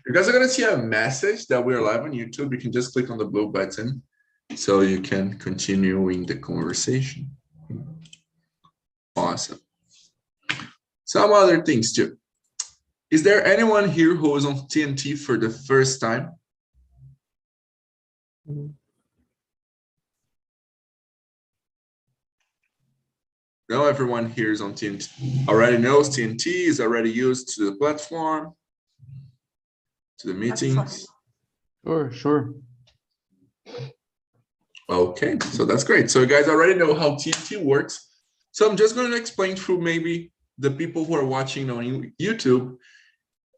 You guys are going to see a message that we're live on YouTube. You can just click on the blue button so you can continue in the conversation. Awesome. Some other things too. Is there anyone here who is on TNT for the first time? No, everyone here is on TNT. Already knows TNT, is already used to the platform, to the meetings. Sure. Okay, so that's great. So you guys already know how TNT works. So I'm just going to explain through maybe the people who are watching on YouTube.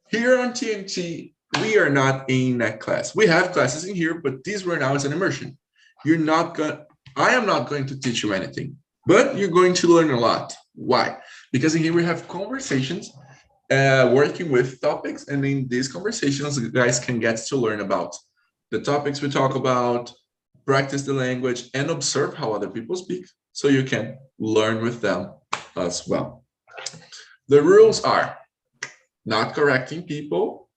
Here on TNT, we are not in that class. We have classes in here, but these right now is an immersion. I am not going to teach you anything, but you're going to learn a lot. Why? Because in here we have conversations working with topics, and in these conversations, you guys can get to learn about the topics we talk about, practice the language, and observe how other people speak, so you can learn with them as well. The rules are not correcting people.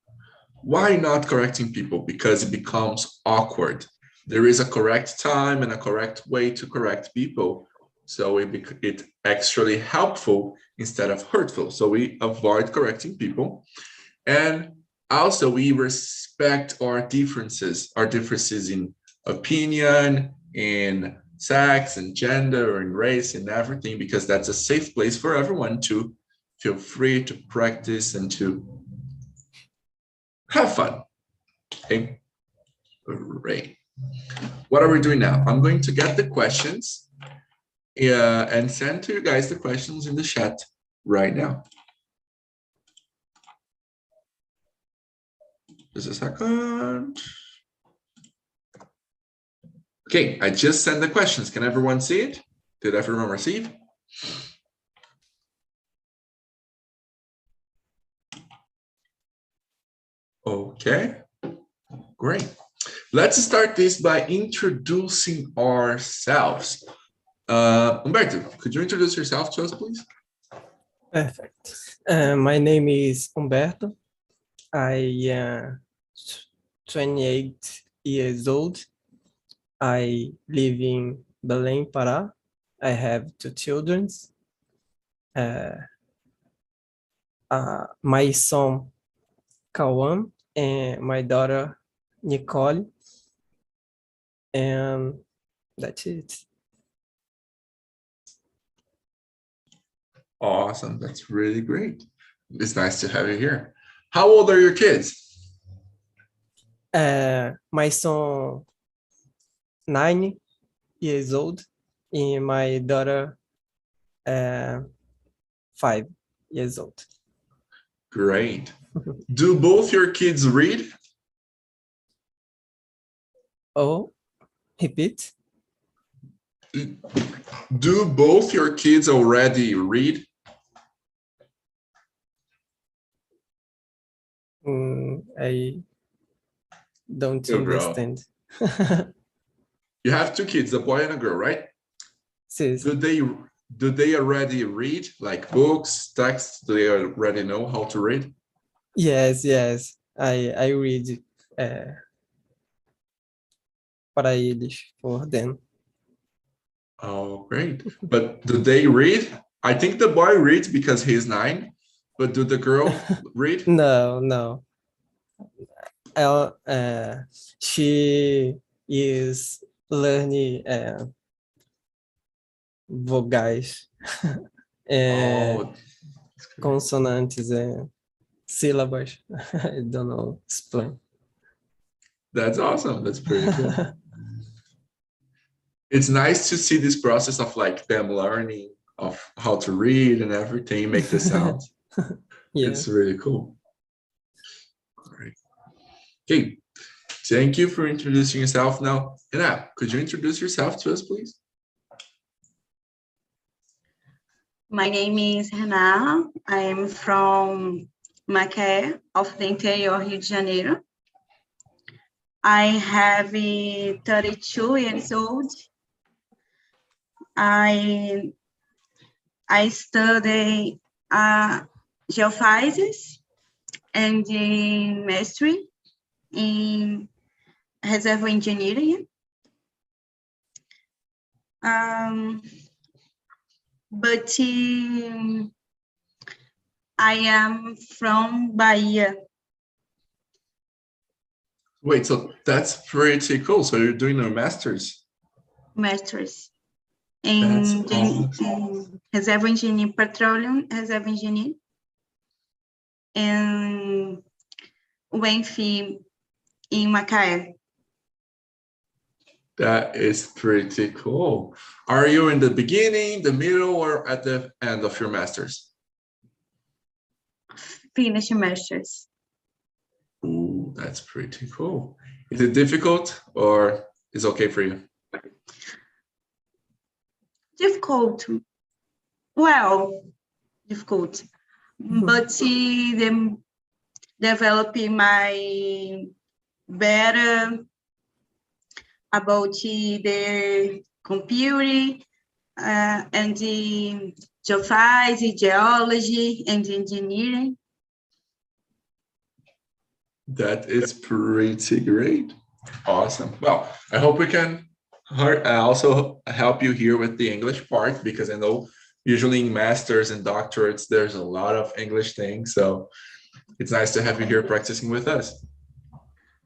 Why not correcting people? Because it becomes awkward. There is a correct time and a correct way to correct people. So it's actually helpful instead of hurtful. So we avoid correcting people. And also we respect our differences in opinion, in sex and gender and race and everything, because that's a safe place for everyone to feel free to practice and to have fun. Okay, great. What are we doing now? I'm going to get the questions and send to you guys the questions in the chat right now. Just a second. Okay, I just sent the questions. Can everyone see it? Did everyone receive? Okay, great. Let's start this by introducing ourselves. Humberto, could you introduce yourself to us, please? Perfect. My name is Humberto. I am 28 years old. I live in Belém, Pará. I have 2 children. My son, Kawan, and my daughter, Nicole. And that's it. Awesome, that's really great. It's nice to have you here. How old are your kids? My son, 9 years old, and my daughter, 5 years old. Great. Do both your kids read? Oh, repeat. Do both your kids already read? I don't Good girl. understand. You have 2 kids, a boy and a girl, right? Sis. Do they already read, like books, texts? Do they already know how to read? Yes. I read para eles, for them. Oh, great. But do they read? I think the boy reads because he's 9, but do the girl read? No. She is learning vogais, consonantes, syllables. I don't know, explain. That's awesome. That's pretty cool. It's nice to see this process of like them learning of how to read and everything, make the sounds. Yeah. It's really cool. Great. Okay, thank you for introducing yourself. Now, Anna, could you introduce yourself to us, please? My name is Renata. I am from Macaé, of the interior Rio de Janeiro. I have 32 years old. I study geophysics, and the mastery in reservoir engineering. But I am from Bahia. Wait, so that's pretty cool. So you're doing a master's? Masters That's in awesome. reservoir engineering, petroleum reservoir engineering, and UENF in Macaé. That is pretty cool. Are you in the beginning, the middle, or at the end of your master's? Finish masters. Ooh, that's pretty cool. Is it difficult or is it okay for you? Difficult. Well, difficult. But them developing my better about the computer and the geophysics, geology, and engineering. That is pretty great. Awesome. Well, I hope we can also help you here with the English part, because I know usually in masters and doctorates, there's a lot of English things. So it's nice to have you here practicing with us.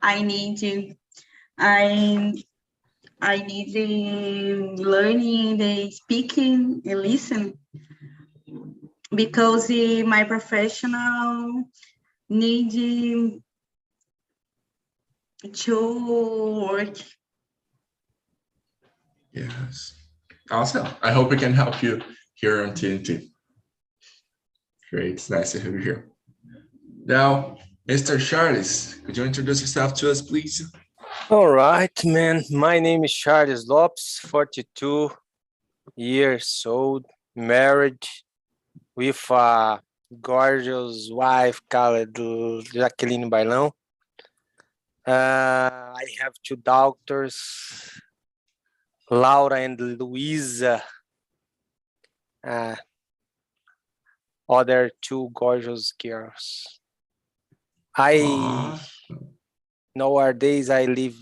I need to. I need the learning, the speaking, and listen, because my professional need to work. Yes. Awesome. I hope we can help you here on TNT. Great. It's nice to have you here. Now, Mr. Charles, could you introduce yourself to us, please? All right, man. My name is Charles Lopes, 42 years old, married with a gorgeous wife called Jaqueline Bailão. I have two daughters, Laura and Luisa. Other two gorgeous girls. Nowadays, I live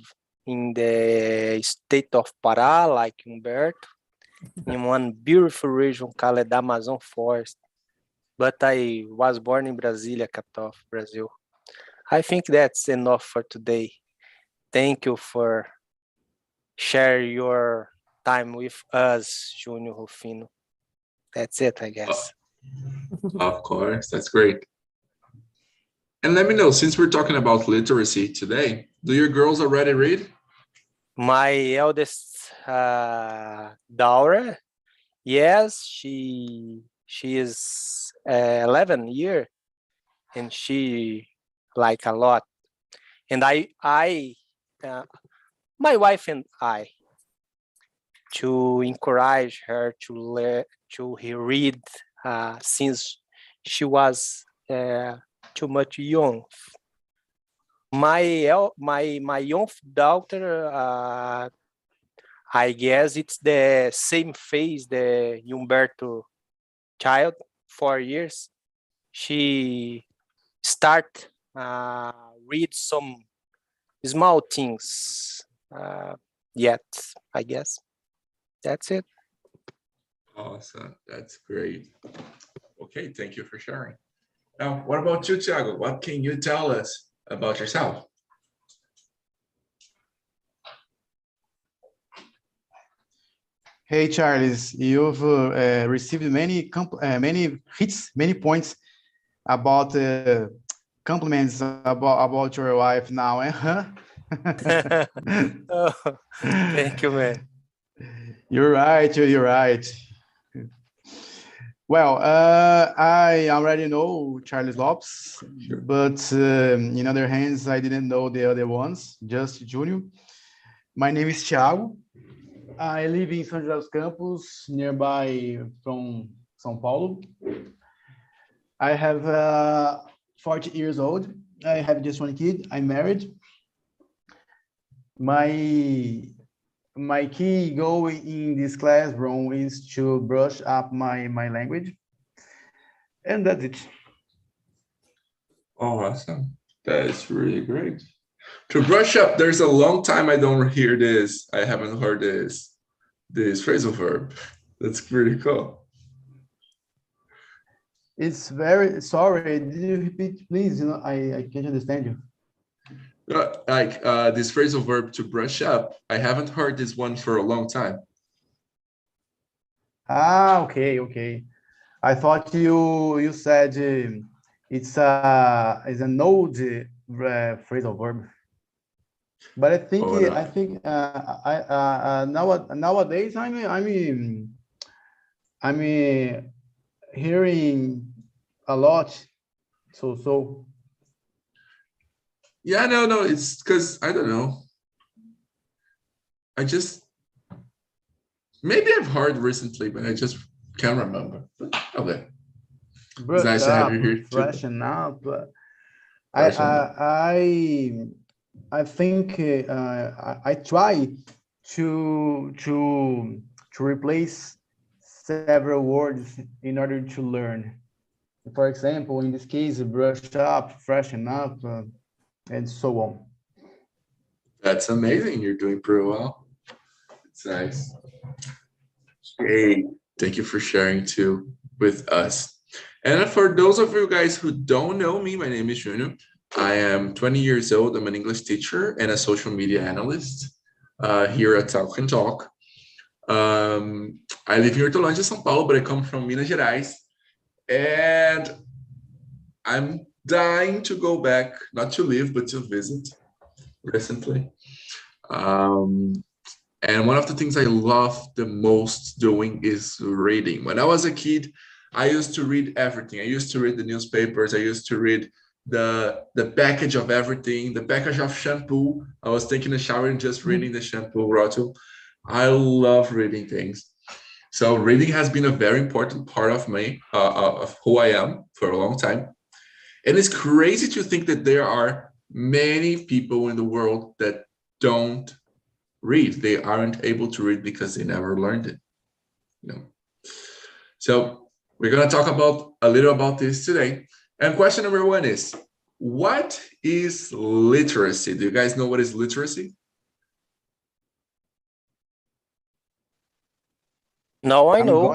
in the state of Pará, like Humberto, in one beautiful region called Amazon Forest. But I was born in Brasília, capital of Brazil. I think that's enough for today. Thank you for sharing your time with us, Junior Rufino. That's it, I guess. Of course, that's great. And let me know, since we're talking about literacy today, do your girls already read? My eldest daughter, yes, she is 11 years, and she like a lot. And my wife and I, to encourage her to read since she was too much young. My young daughter, I guess it's the same phase the Humberto child, 4 years. She start read some small things yet, I guess. That's it. Awesome, that's great. Okay, thank you for sharing. Now, what about you, Thiago? What can you tell us about yourself? Hey, Charles, you've received many hits, many points about compliments about your wife now, huh? Oh, thank you, man. You're right. You're right. Well, I already know Charles Lopes, Sure. but in other hands, I didn't know the other ones, just Junior. My name is Thiago. I live in São José dos Campos, nearby from São Paulo. I have 40 years old. I have just one kid. I'm married. My key goal in this classroom is to brush up my language. And that's it. Oh, awesome. That's really great. To brush up, there's a long time I don't hear this. I haven't heard this phrasal verb. That's pretty cool. It's very sorry. Did you repeat, please? You know, I can't understand you. This phrasal verb to brush up. I haven't heard this one for a long time. Ah, okay. I thought you said it's an old phrasal verb. But I think Oh, no. nowadays I'm hearing a lot. So Yeah, no, it's because I don't know. Maybe I've heard recently, but I just can't remember. Okay. It's nice to have you here too. freshen up. Freshen up. I think I try to replace several words in order to learn. For example, in this case, brush up, freshen up, and so on. That's amazing. You're doing pretty well. It's nice. Hey, thank you for sharing too with us. And for those of you guys who don't know me, my name is Junior. I am 20 years old. I'm an English teacher and a social media analyst here at Talk and Talk. I live here in Orlândia, São Paulo, but I come from Minas Gerais. And I'm dying to go back, not to live, but to visit recently. And one of the things I love the most doing is reading. When I was a kid, I used to read everything. I used to read the newspapers. I used to read the package of everything, the package of shampoo. I was taking a shower and just reading the shampoo bottle. I love reading things. So reading has been a very important part of me, of who I am for a long time. And it's crazy to think that there are many people in the world that don't read. They aren't able to read because they never learned it. So we're going to talk a little about this today. And question number one is, what is literacy? Do you guys know what is literacy? No, I know.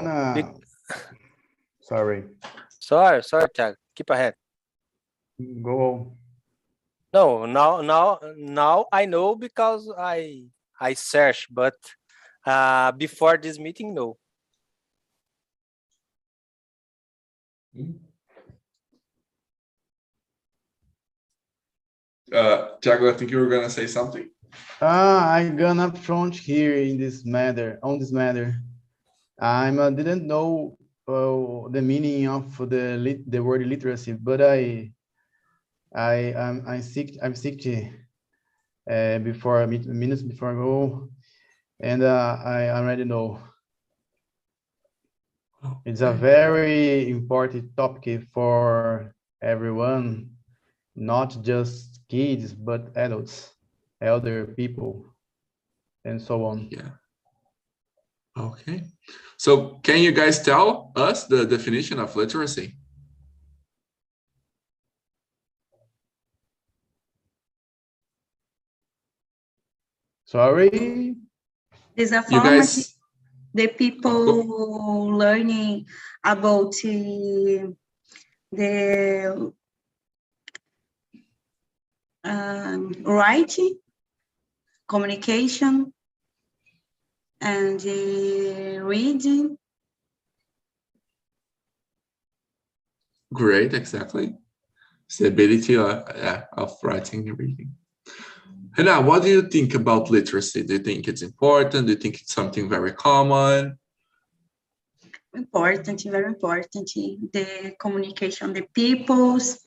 Sorry. Sorry, Thiago. Keep ahead. Go. No, now I know because I search, but before this meeting, no. Thiago, I think you were gonna say something. I'm gonna front here in this matter. I didn't know the meaning of the word literacy, but I'm sick before minutes before I go, and I already know. It's a very important topic for everyone, not just kids, but adults, elder people, and so on. Yeah. Okay. So can you guys tell us the definition of literacy? Sorry? There's a form the people learning about the writing, communication, and reading. Great, exactly. It's the ability of writing and reading. Hannah, what do you think about literacy? Do you think it's important? Do you think it's something very common? Important, very important. The communication, the peoples,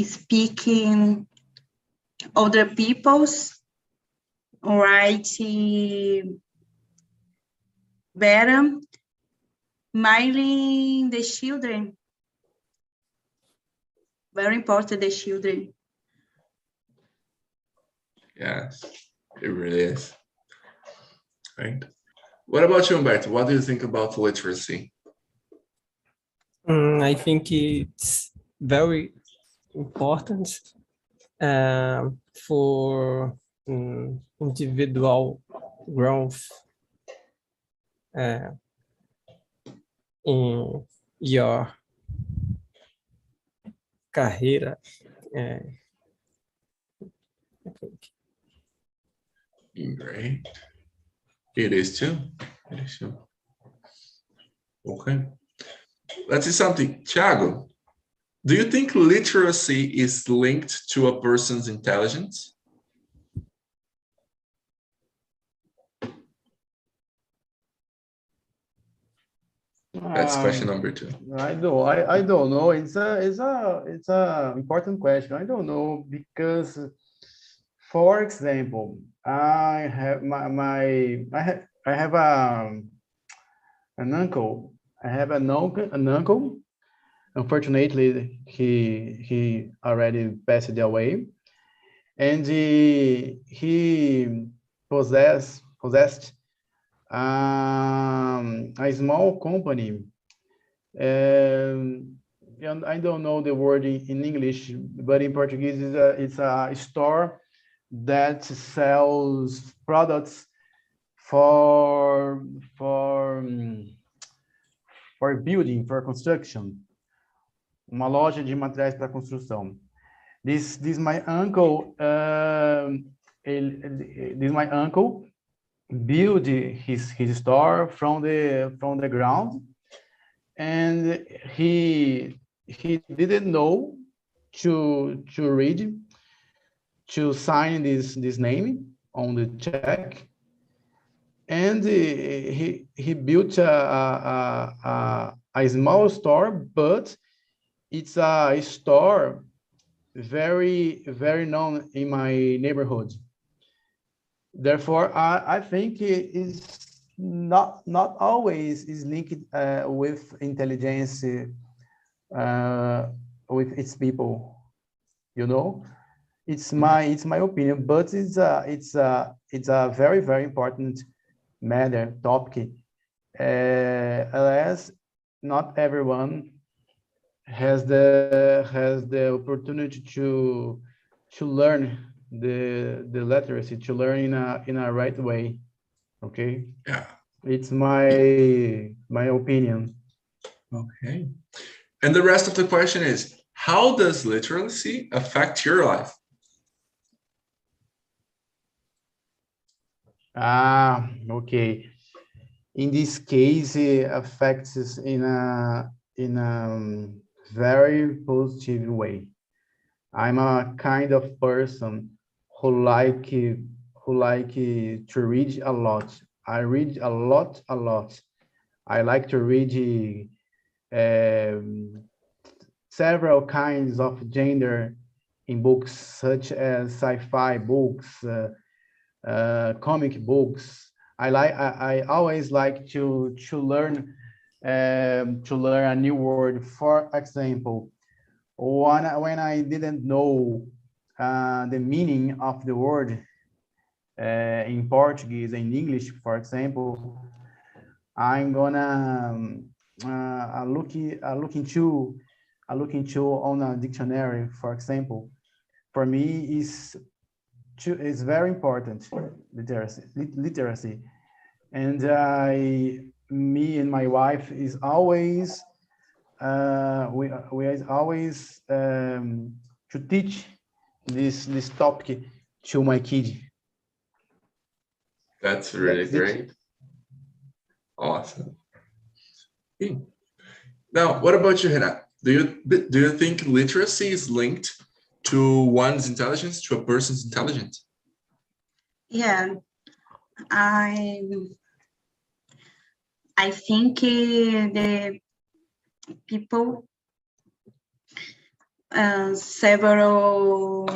speaking other peoples, writing better, mainly the children. Very important, the children. Yes, it really is. Right. What about you, Humberto? What do you think about literacy? I think it's very important for individual growth in your carreira. I think. Great. It is too. It is too. Okay. Let's see something. Thiago, do you think literacy is linked to a person's intelligence? That's question number 2. I don't know. It's a important question. I don't know because, for example, I have I have an uncle. I have an uncle. Unfortunately, he already passed away, and he possessed a small company. And I don't know the word in English, but in Portuguese, it's a store that sells products for building, for construction. Uma loja de materiais para construção. This my uncle. This my uncle built his store from the ground, and he didn't know to read, to sign this name on the check, and he built a small store, but it's a store very known in my neighborhood. Therefore, I think it is not always is linked with intelligence with its people. You know, it's my opinion, but it's a very important matter topic. Alas, not everyone has the opportunity to learn the literacy, to learn in a right way. Okay. Yeah. It's my opinion. Okay. And the rest of the question is, how does literacy affect your life? Okay. In this case, it affects us in a very positive way. I'm a kind of person who like to read a lot. I read a lot. I like to read several kinds of genre in books, such as sci-fi books, comic books. I always like to learn a new word. For example, when I didn't know the meaning of the word in Portuguese and English, for example, I'm gonna look into on a dictionary. For example, for me is very important, literacy, and me and my wife is always we always to teach this topic to my kid. That's really great. Awesome. Okay. Now, what about you, Renato? Do you think literacy is linked to one's intelligence, to a person's intelligence? Yeah, I think the people several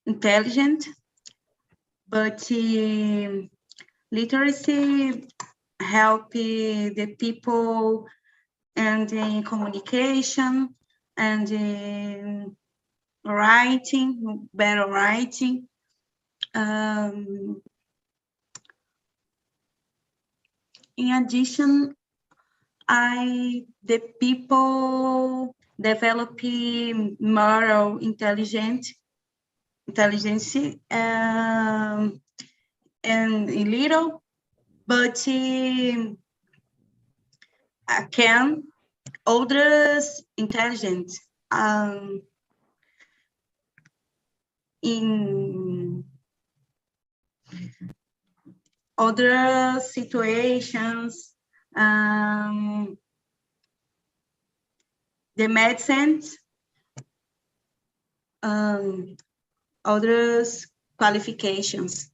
intelligent, but literacy help the people and in communication and in writing, better writing. in addition, the people develop moral intelligence, and a little, but can others intelligent in other situations, the medicines, others qualifications.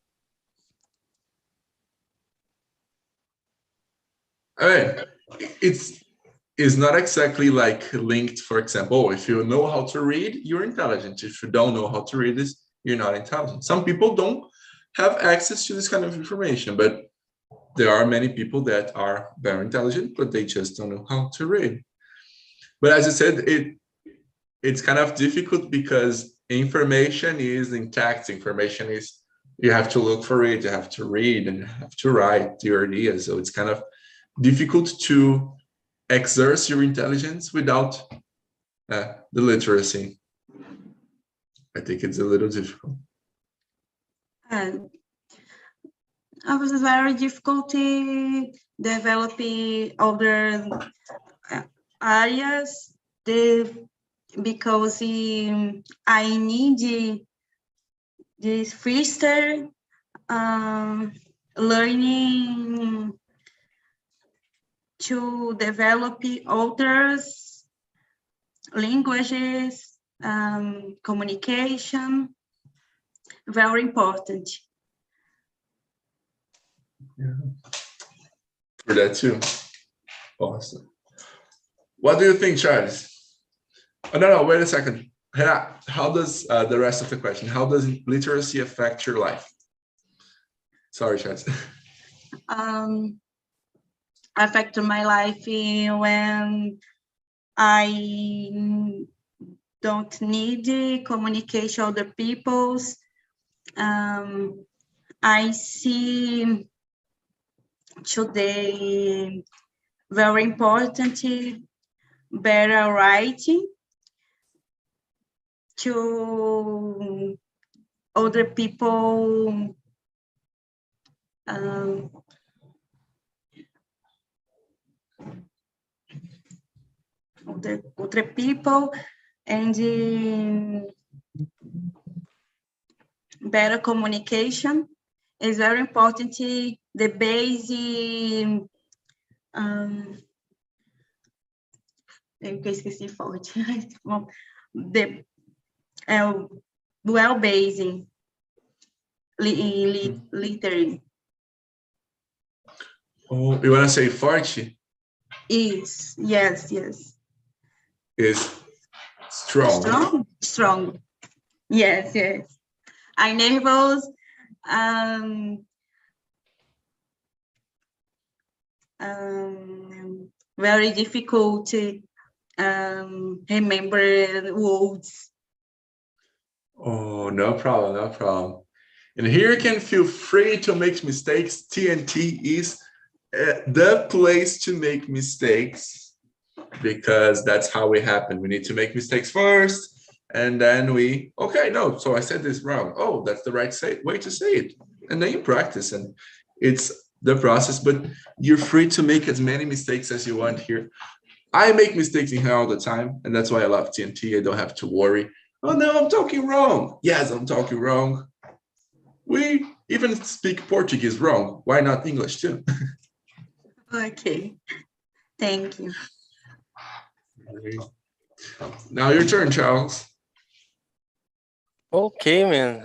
All right. It's not exactly like linked, for example, if you know how to read, you're intelligent. If you don't know how to read this, you're not intelligent. Some people don't have access to this kind of information, but there are many people that are very intelligent, but they just don't know how to read. But as I said, it's kind of difficult because information is intact. Information is, you have to look for it, you have to read, and you have to write your ideas. So it's kind of difficult to exert your intelligence without the literacy. I think it's a little difficult. It was very difficult to develop other areas because I need this faster learning to develop others languages, communication, very important. Yeah. For that too. Awesome. What do you think, Charles? Oh, no, wait a second. How does the rest of the question, how does literacy affect your life? Sorry, Charles. Affect my life when I don't need communication with other people's. I see today very important better writing to other people, other people, and better communication is very important. The base, eu esqueci forte. The well-basing, literally. Oh, you want to say forte? Yes. Is strong. Strong. Yes. I nervous. Very difficult to remember words. Oh, no problem. And here you can feel free to make mistakes. TNT is the place to make mistakes because that's how we happen. We need to make mistakes first, and then so I said this wrong. Oh, that's the right way to say it. And then you practice, and it's the process, but you're free to make as many mistakes as you want here. I make mistakes in here all the time, and that's why I love TNT. I don't have to worry. Oh, no, I'm talking wrong. Yes, I'm talking wrong. We even speak Portuguese wrong. Why not English too? Okay, thank you. Now your turn, Charles. Okay, man.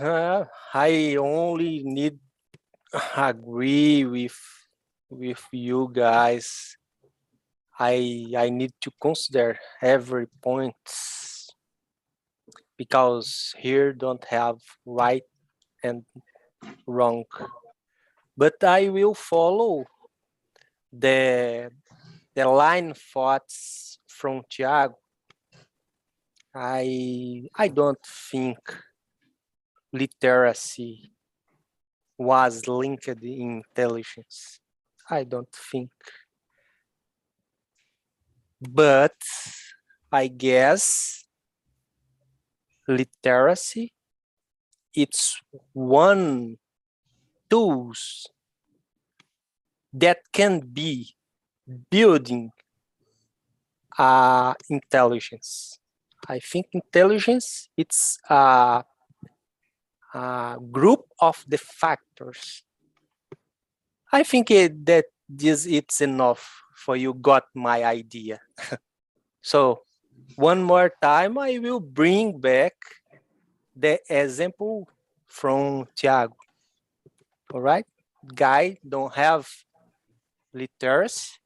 I only need agree with you guys. I need to consider every point because here don't have right and wrong. But I will follow the line thoughts from Tiago. I don't think literacy was linked in intelligence. I don't think. But I guess literacy, it's one tools that can be building intelligence. I think intelligence, it's a group of the factors. I think that it's enough for you got my idea. So one more time, I will bring back the example from Thiago. All right? Guy don't have literacy.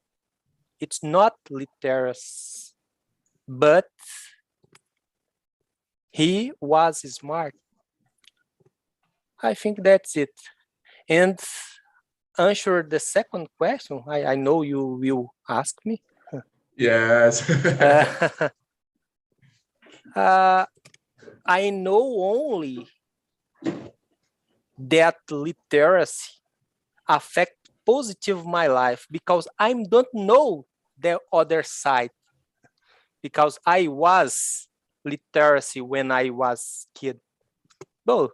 It's not literacy, but he was smart. I think that's it. And answer the second question. I know you will ask me. Yes. I know only that literacy affect positive my life because I don't know the other side. Because I was literacy when I was kid. So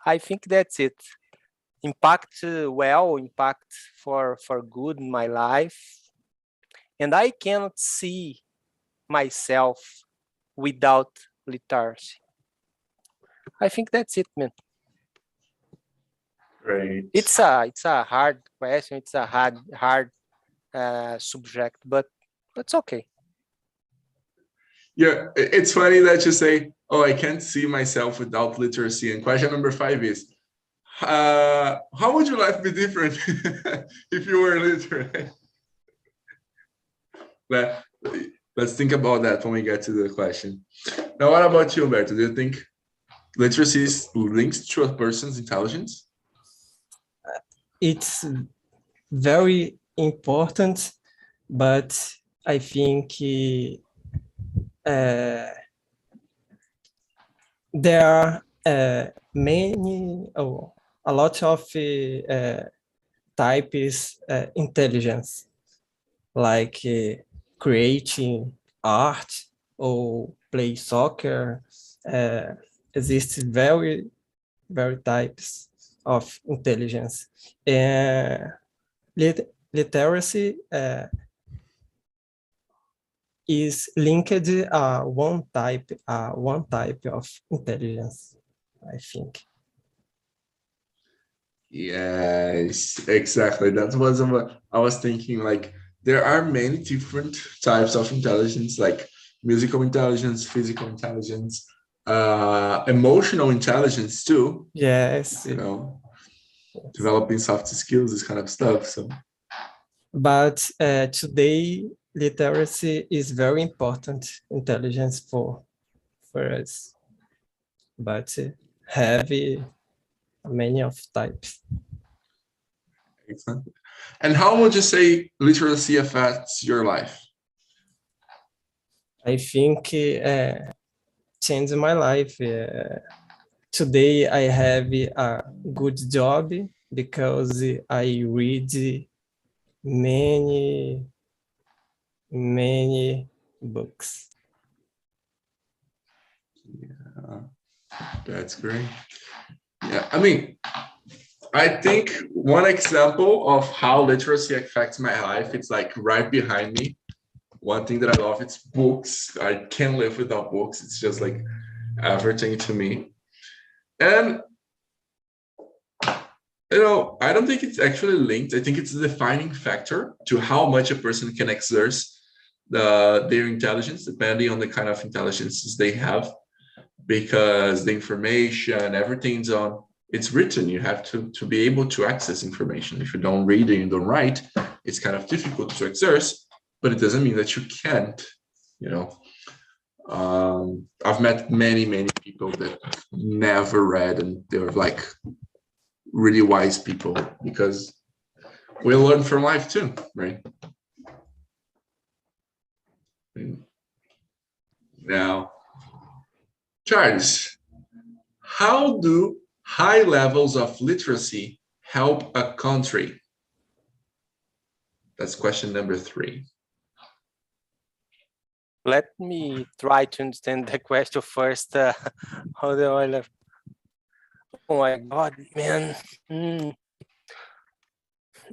I think that's it. Impact impact for good in my life. And I cannot see myself without literacy. I think that's it, man. Great. It's a hard question. It's a hard subject, but it's okay. Yeah, it's funny that you say, "Oh, I can't see myself without literacy." And question number 5 is, how would your life be different if you were literate? Let's think about that when we get to the question. Now, what about you, Humberto? Do you think literacy is linked to a person's intelligence? It's very important, but I think there are a lot of types intelligence, like creating art or play soccer. Exists very types of intelligence. Literacy is linked one type of intelligence, I think. Yes, exactly. That was what I was thinking. Like, there are many different types of intelligence, like musical intelligence, physical intelligence, emotional intelligence too. Yes. You know, developing soft skills, this kind of stuff. So, but today literacy is very important intelligence for us, but have many of types. excellent. And how would you say literacy affects your life? I think changed my life. Today I have a good job because I read many books. Yeah, that's great. Yeah, I mean, I think one example of how literacy affects my life, it's like right behind me. One thing that I love, it's books. I can't live without books. It's just like everything to me. And, you know, I don't think it's actually linked. I think it's a defining factor to how much a person can exert their intelligence, depending on the kind of intelligences they have, because the information, everything's on, it's written. You have to be able to access information. If you don't read and you don't write, it's kind of difficult to exert, but it doesn't mean that you can't, you know. I've met many people that never read, and they're like really wise people, because we learn from life too, right? Now, Charles, how do high levels of literacy help a country? That's question number 3. Let me try to understand the question first. How do I left? Oh my God, man.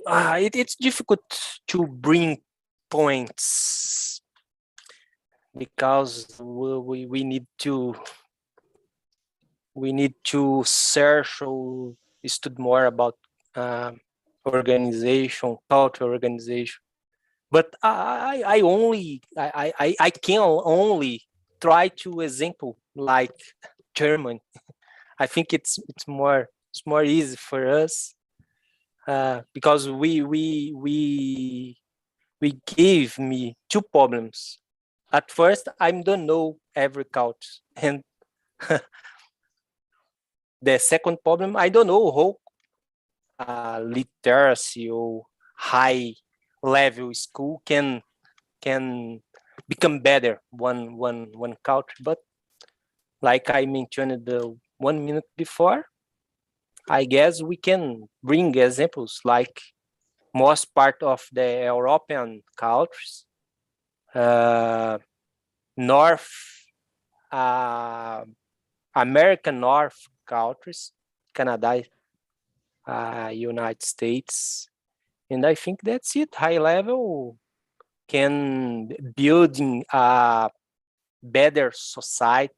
It's difficult to bring points because we need to search or study more about organization, cultural organization. But I can only try to example like German. I think it's more easy for us because we gave me 2 problems. At first, I don't know every culture, and the second problem, I don't know how literacy or high level school can become better one culture. But like I mentioned 1 minute before, I guess we can bring examples like most part of the European cultures, North American North countries, Canada, United States, and I think that's it. High level can building a better society,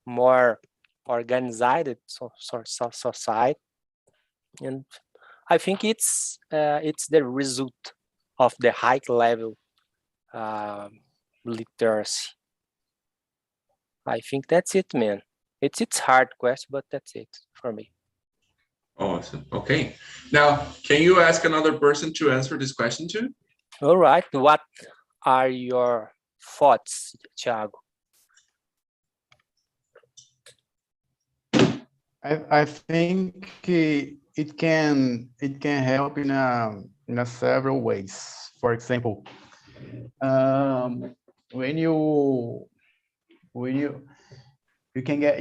more organized society, and I think it's the result of the high level literacy. I think that's it, man. It's hard question, but that's it for me. Awesome. Okay. Now, can you ask another person to answer this question too? All right. What are your thoughts, Thiago? I think it can help in a several ways. For example, when you can get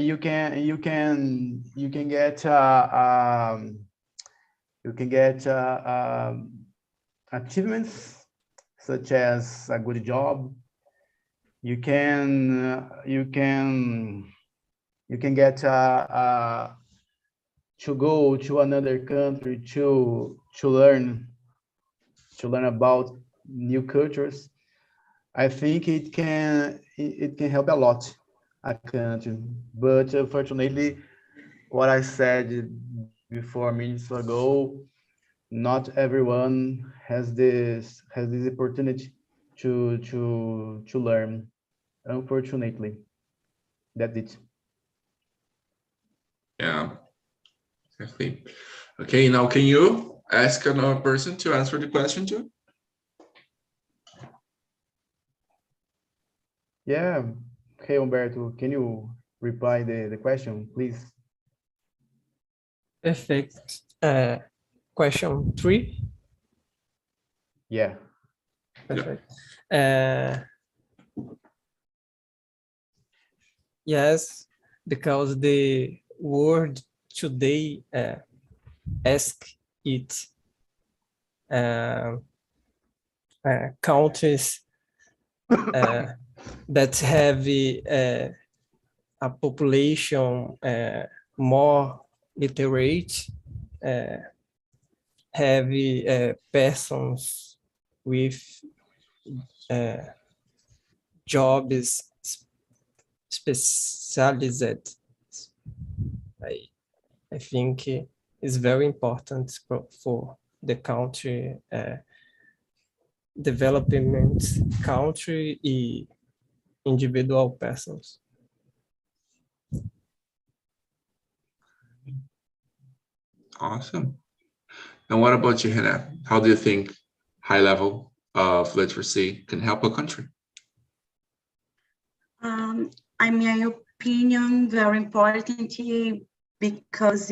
achievements such as a good job. You can get to go to another country to learn about new cultures. I think it can help a lot a country, but unfortunately, what I said before minutes ago, not everyone has this opportunity to learn. Unfortunately, that's it. Yeah, exactly. Okay, now can you ask another person to answer the question too? Yeah. Hey, Humberto, can you reply the question, please? Perfect. Question 3. Yeah. Perfect. Yes, because the word today ask it countries that have a population more literate, have persons with jobs specialized. I think it's very important for the country development country e individual persons. Awesome. And what about you, Hannah? How do you think high level of literacy can help a country? In my opinion, very important because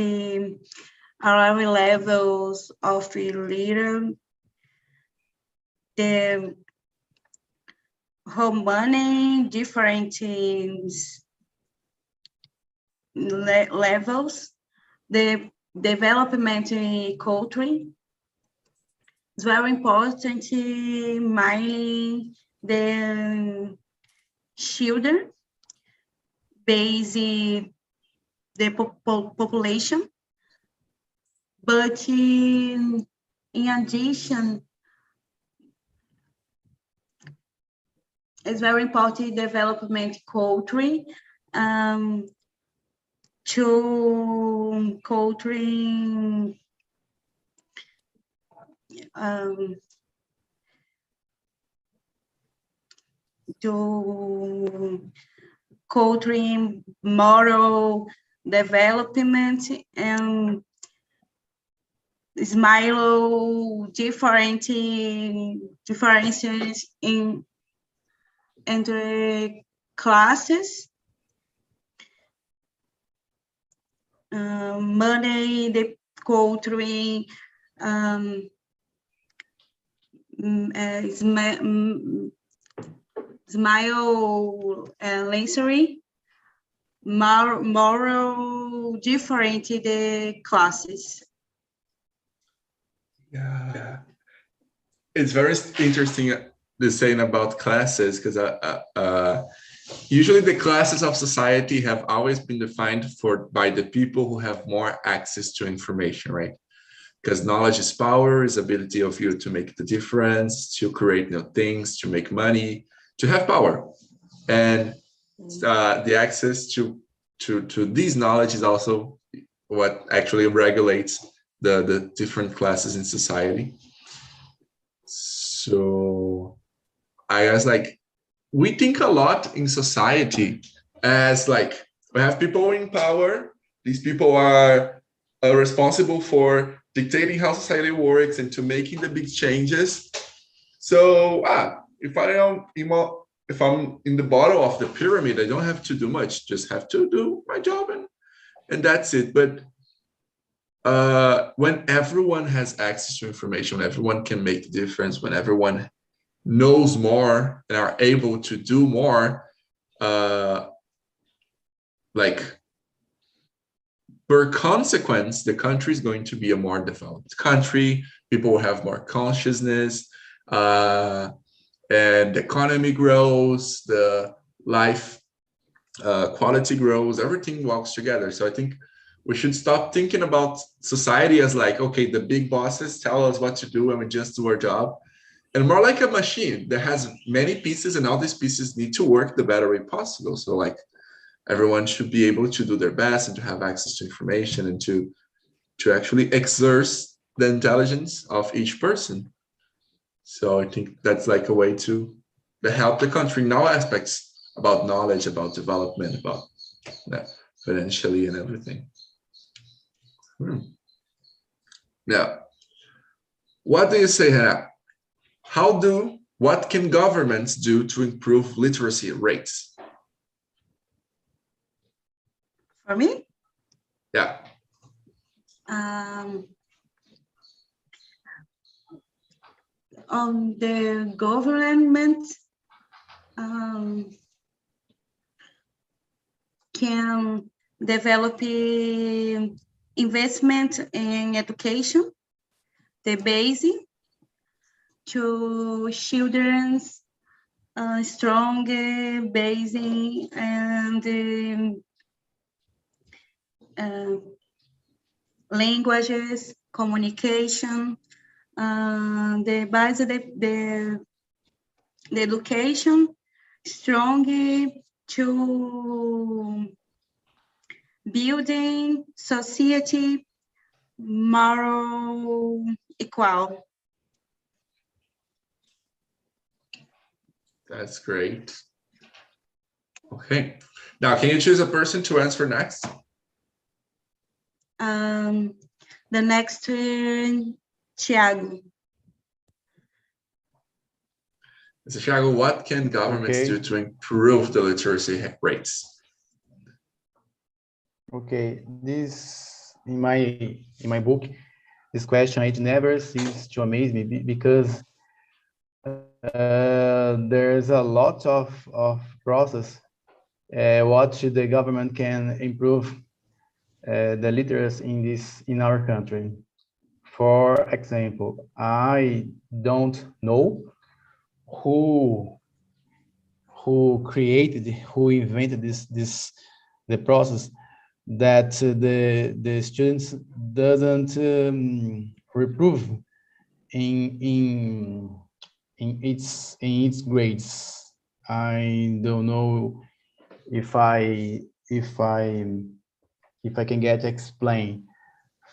our levels of leader, the money, different levels, the development in country, it's very important, mainly the children, base the population, but in addition, it's very important development culture, to culture, to culture moral development and smile differences in the classes, money, the culture, smile luxury, moral different the classes. Yeah, it's very interesting the saying about classes, because usually the classes of society have always been defined by the people who have more access to information, right? Because knowledge is power, is ability of you to make the difference, to create new things, to make money, to have power. And the access to this knowledge is also what actually regulates the different classes in society. So I guess, like, we think a lot in society as, like, we have people in power. These people are responsible for dictating how society works and to making the big changes. So if I'm in the bottom of the pyramid, I don't have to do much, just have to do my job and that's it. But when everyone has access to information, when everyone can make the difference, when everyone knows more and are able to do more, like, per consequence, the country is going to be a more developed country. People will have more consciousness, and the economy grows, the life quality grows, everything walks together. So I think we should stop thinking about society as, like, okay, the big bosses tell us what to do and we just do our job, and more like a machine that has many pieces, and all these pieces need to work the better way possible. So, like, everyone should be able to do their best and to have access to information and to actually exert the intelligence of each person. So I think that's like a way to help the country in all aspects, about knowledge, about development, about financially and everything. Now, what do you say, Hannah? What can governments do to improve literacy rates? For me? Yeah. The government can develop investment in education, the base to children's strong base and languages, communication, the base the education strong to building society moral equal. That's great. Okay. Now, can you choose a person to answer next? The next Thiago. So, Thiago, what can governments do to improve the literacy rates? Okay, this in my book, this question, it never ceases to amaze me because there's a lot of process what the government can improve the literacy in our country. For example, I don't know who invented the process that the students doesn't reprove in its grades. I don't know if I can get explained.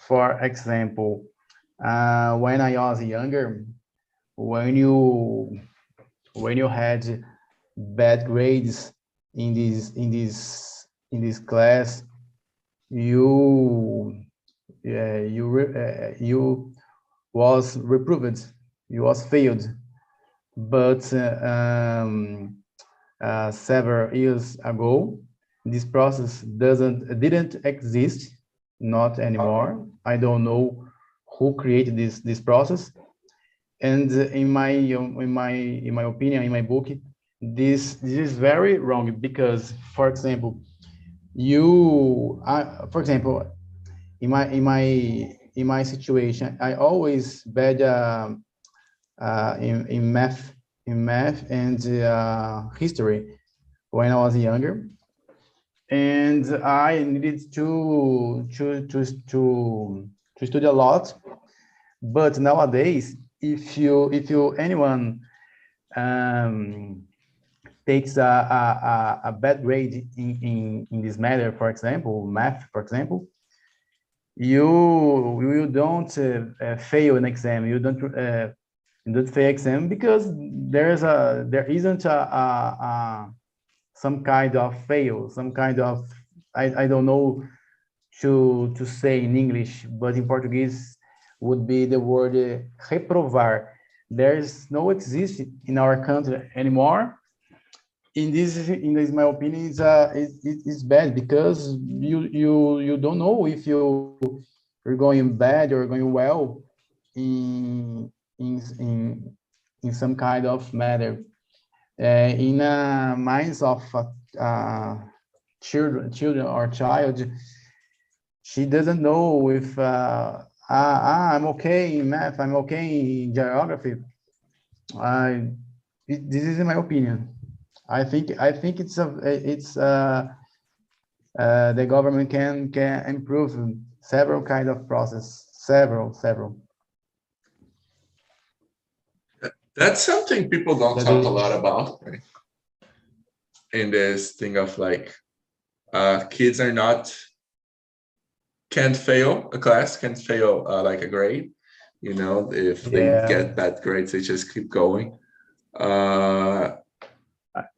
For example, when I was younger, when you had bad grades in this class, you was reproved, you was failed. But several years ago, this process didn't exist, not anymore. I don't know who created this process. And in my opinion, in my book, this is very wrong because, for example, for example, in my situation, I always bad in math and history when I was younger, and I needed to study a lot. But nowadays, if anyone takes a bad grade in this matter, for example, math, for example, you don't fail an exam. You don't fail exam because there isn't some kind of fail, some kind of I don't know to say in English, but in Portuguese would be the word reprovar. There is no exist in our country anymore. In this, my opinion, it's bad because you don't know if you're going bad or going well in some kind of matter. In minds of children or child, she doesn't know if I'm okay in math, I'm okay in geography. This is my opinion. I think the government can improve several kind of process, several. That's something people don't talk a lot about, right? In this thing of like, kids can't fail a class, can't fail like a grade. You know, if they get bad grades, they just keep going.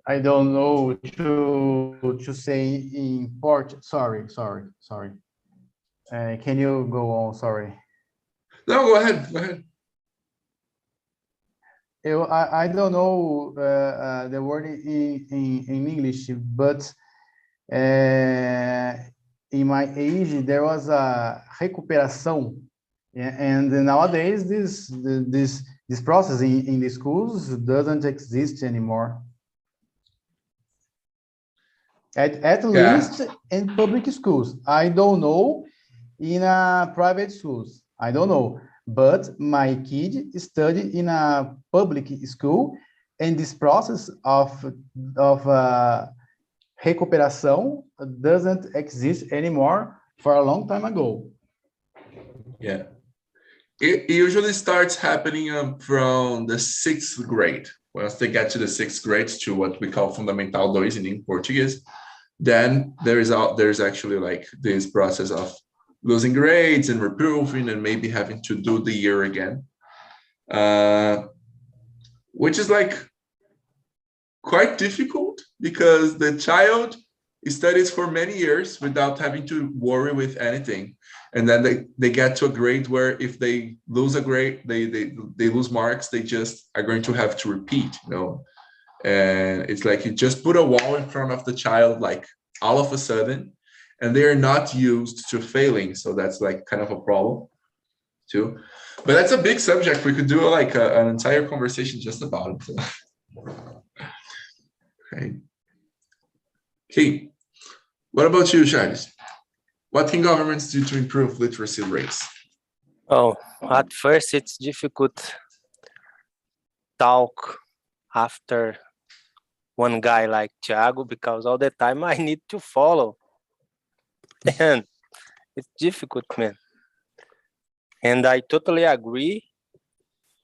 I don't know to say in port. Sorry. Can you go on? Sorry. No, go ahead. I don't know the word in English, but in my age there was a recuperação, and nowadays this process in the schools doesn't exist anymore. At least in public schools. I don't know in private schools. I don't know. But my kid studied in a public school, and this process of recuperação doesn't exist anymore for a long time ago. Yeah. It usually starts happening from the 6th grade. Once they get to the 6th grade, to what we call Fundamental 2 in Portuguese, then there's actually like this process of losing grades and reproving and maybe having to do the year again, which is like quite difficult because the child studies for many years without having to worry with anything. And then they get to a grade where if they lose a grade, they lose marks, they just are going to have to repeat, you know? And it's like you just put a wall in front of the child, like all of a sudden, and they're not used to failing. So that's like kind of a problem too. But that's a big subject. We could do like an entire conversation just about it. Okay. What about you, Charles? What can governments do to improve literacy rates? Oh, at first it's difficult talk after one guy like Thiago because all the time I need to follow. And it's difficult, man. And I totally agree.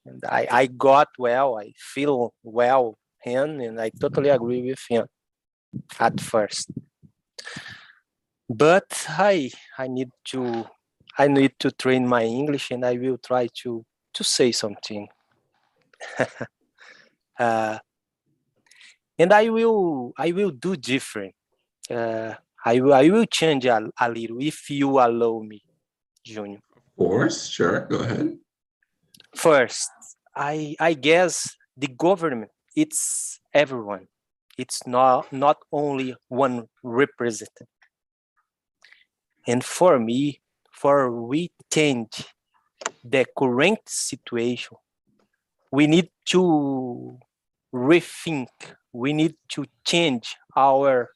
And I got well, I feel well him, and I totally agree with him at first. But I need to train my English, and I will try to say something. And I will do different. I will change a little if you allow me, Junior. Of course, sure, go ahead. First, I guess the government, it's everyone. It's not only one representative. And for me, for we change the current situation, we need to rethink. We need to change our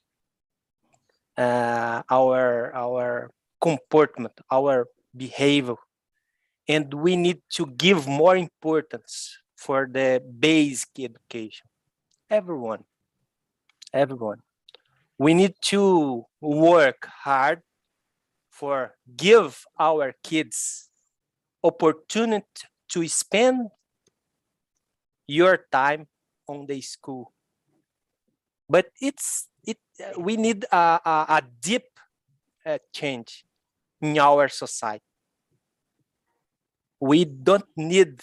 comportment, our behavior, and we need to give more importance for the basic education. Everyone. We need to work hard for give our kids opportunity to spend your time on the school. But we need a deep change in our society. We don't need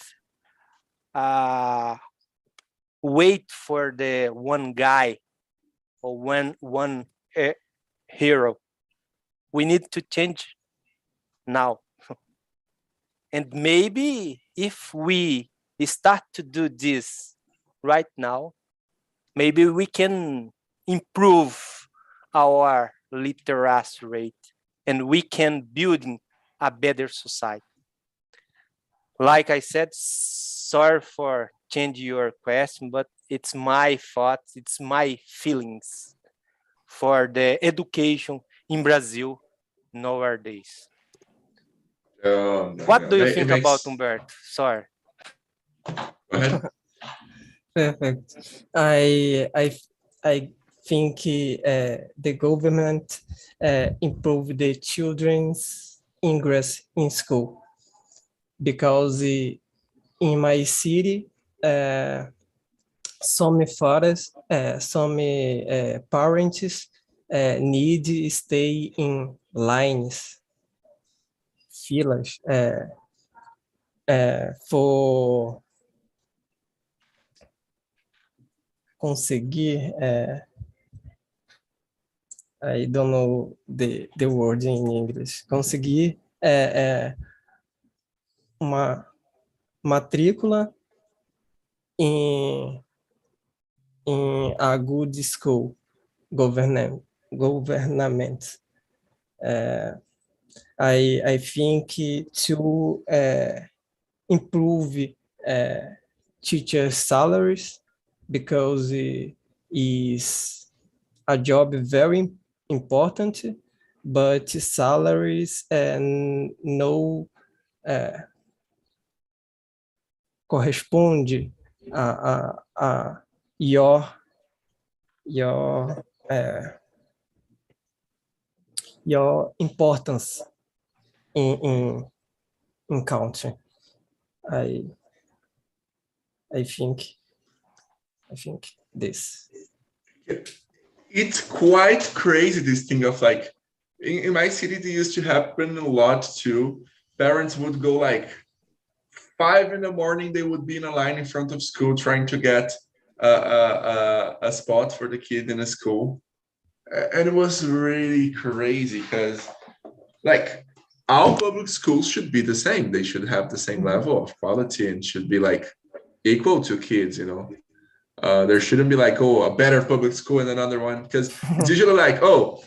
wait for the one guy or one hero. We need to change now. And maybe if we start to do this right now, maybe we can improve our literacy rate and we can build a better society. Like I said, sorry for changing your question, but it's my thoughts, it's my feelings for the education in Brazil nowadays. What do you think about Humberto? Sorry. Go ahead. Perfect. I think the government improve the children's English in school because in my city, some fathers, some parents need to stay in lines, filas, for conseguir, I don't know the word in English, conseguir uma matrícula in a good school, government. I think to improve teacher salaries because it is a job very important, but salaries no corresponde a your importance in country. I think this. It's quite crazy, this thing of like, in my city, it used to happen a lot too. Parents would go like 5 a.m, they would be in a line in front of school trying to get a spot for the kid in a school. And it was really crazy because like all public schools should be the same. They should have the same level of quality and should be like equal to kids, you know. There shouldn't be like, oh, a better public school and another one, because it's usually like, oh,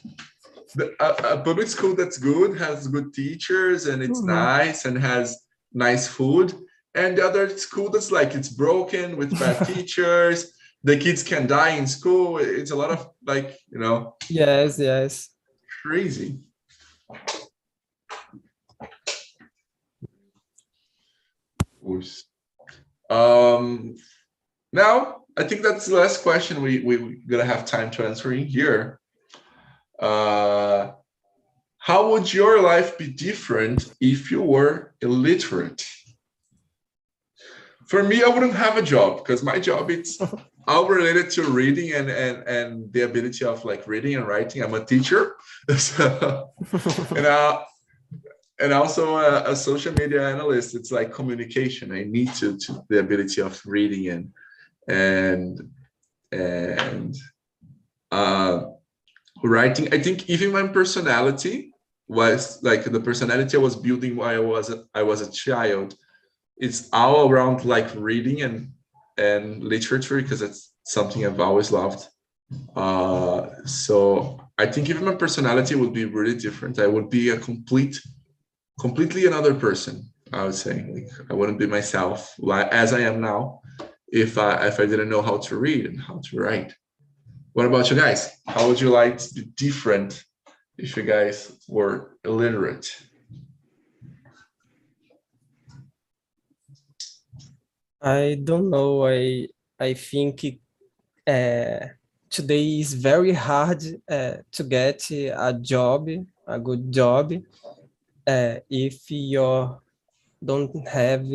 a public school that's good has good teachers and it's nice and has nice food, and the other school that's like it's broken with bad teachers, the kids can die in school. It's a lot of like, you know. Yes. Crazy. course. Now, I think that's the last question we're gonna have time to answer in here. How would your life be different if you were illiterate? For me, I wouldn't have a job because my job is all related to reading and the ability of like reading and writing. I'm a teacher, so, and also a social media analyst. It's like communication. I need to the ability of reading and writing. I think even my personality was like the personality I was building while I was a child. It's all around like reading and literature because it's something I've always loved. So I think even my personality would be really different. I would be a completely another person. I would say like, I wouldn't be myself as I am now if I didn't know how to read and how to write. What about you guys? How would you like to be different if you guys were illiterate? I don't know. I think today is very hard to get a job, a good job, if you don't have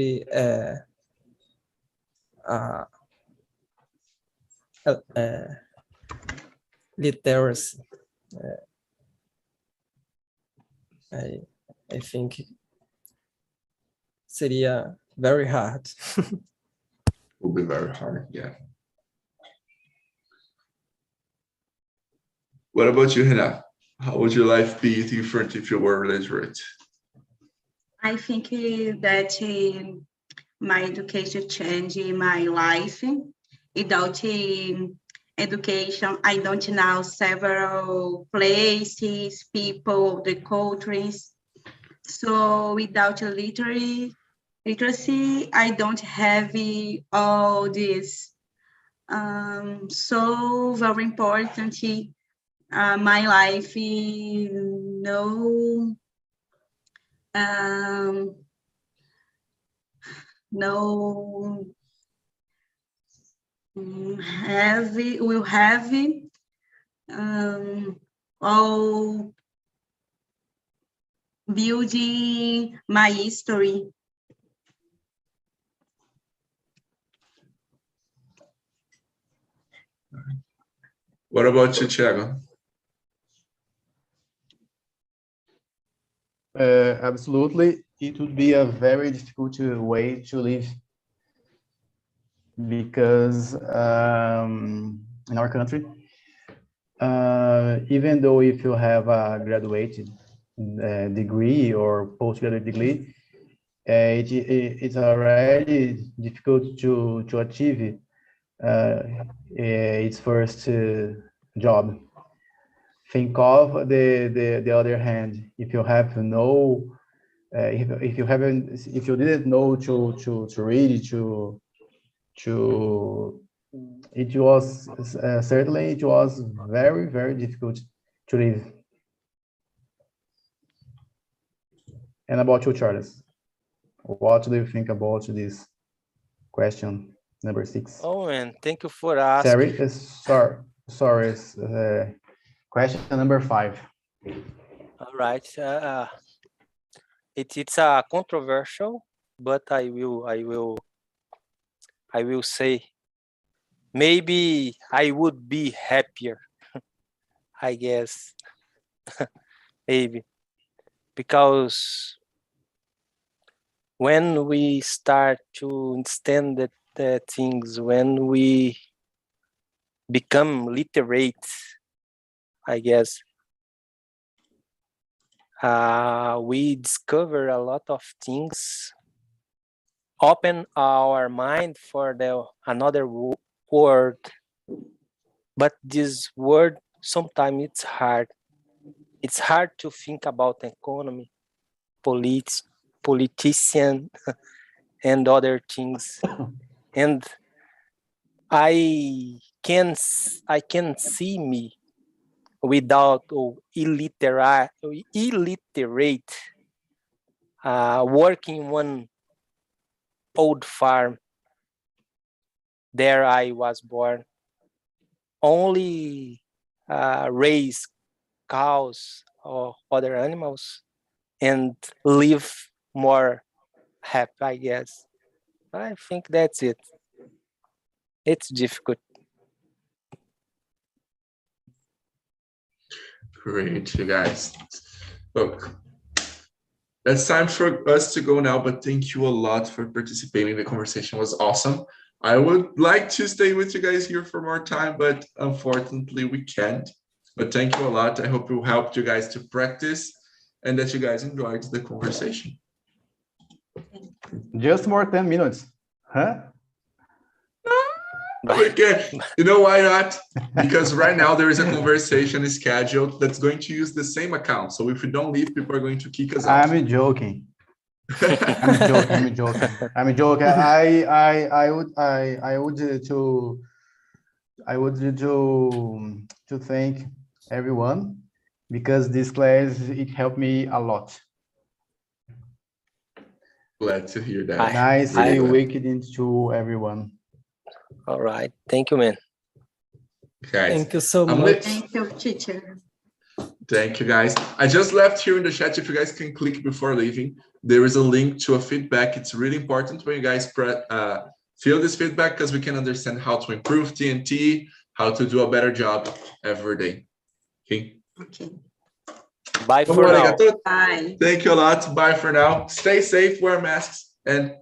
literacy. I think seria very hard. Will be very hard, yeah. What about you, Hannah? How would your life be different if you were illiterate? I think that my education changed my life. Without education, I don't know several places, people, the countries. So without literacy, I don't have all this. So very important. My life, no will have all building my history. What about you, Thiago? Absolutely, it would be a very difficult way to live because in our country, even though if you have a graduated degree or postgraduate degree, it's already difficult to achieve its first job. Think of the other hand, if you have no, if you didn't know to read, it was certainly it was very difficult to live. And about you, Charles, what do you think about this question number 6? Oh, man, thank you for asking. Sorry. Question number 5. All right. It's a controversial, but I will say maybe I would be happier. I guess maybe because when we start to understand the things, when we become literate, I guess we discover a lot of things, open our mind for another word, but this word sometimes it's hard. It's hard to think about economy, politician, and other things, and I can see me without illiterate working old farm. There I was born. Only raise cows or other animals and live more happy, I guess. I think that's it. It's difficult. Great, you guys. Look, it's time for us to go now, but thank you a lot for participating. The conversation was awesome. I would like to stay with you guys here for more time, but unfortunately we can't. But thank you a lot. I hope it helped you guys to practice and that you guys enjoyed the conversation. Just more 10 minutes. Huh? Okay, you know why not? Because right now there is a conversation scheduled that's going to use the same account. So if we don't leave, people are going to kick us out. I'm joking. I'm joking. I would to thank everyone because this class it helped me a lot. Glad to hear that. Nice Really glad. weekend to everyone. All right. Thank you, man. Guys, Thank you so I'm much. Thank you, teacher. Thank you, guys. I just left here in the chat. If you guys can click before leaving, there is a link to a feedback. It's really important when you guys fill this feedback because we can understand how to improve TNT, how to do a better job every day. Okay. Okay. Bye for now. Bye. Thank you a lot. Bye for now. Stay safe, wear masks, and